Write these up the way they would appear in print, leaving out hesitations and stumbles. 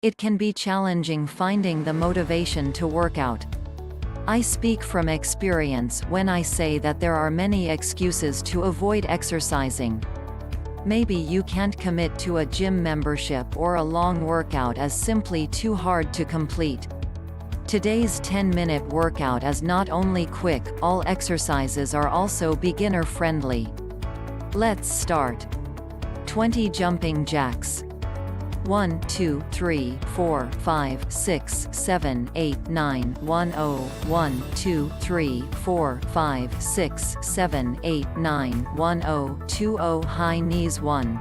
It can be challenging finding the motivation to work out. I speak from experience when I say that there are many excuses to avoid exercising. Maybe you can't commit to a gym membership or a long workout as simply too hard to complete. Today's 10-minute workout is not only quick, all exercises are also beginner-friendly. Let's start. 20 jumping jacks. 1 2 3 4 5 6 7 8 9 10 1 2 3 4 5 6 7 8 9 10 20 high knees 1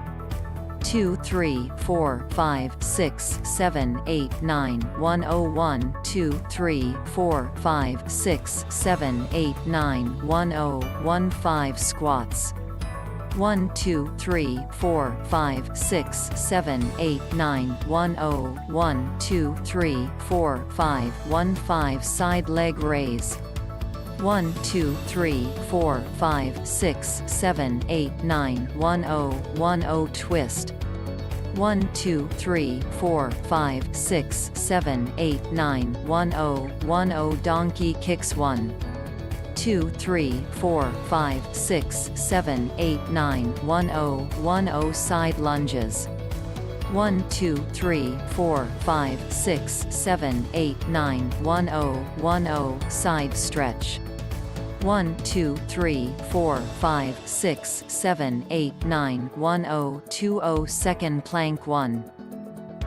2 3 4 5 6 7 8 9 10 1 2 3 4 5 6 7 8 9 10 5 squats. 1 2 3 4 5 6 7 8 9 10 1 2 3 4 5 5 side leg raise. 1 2 3 4 5 6 7 8 9 10 twist. 1 2 3 4 5 6 7 8 9 10 donkey kicks. 1 2 3 4 5 6 7 8 9 10 side lunges. 1 2 3 4 5 6 7 8 9 10 side stretch. 1 2 3 4 5 6 7 8 9 10 second plank. 1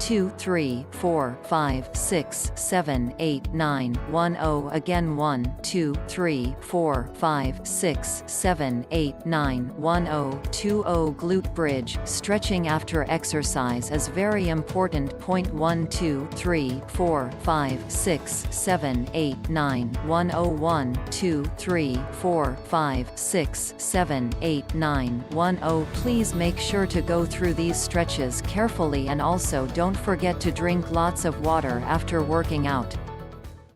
2 3 4 5 6 7 8 9 10 again. 1 2 3 4 5 6 7 8 9 10 20 glute bridge. Stretching after exercise is very important. Point 1 2 3 4 5 6 7 8 9 10 1 2 3 4 5 6 7 8 9 10. Please make sure to go through these stretches carefully, and also don't forget to drink lots of water after working out.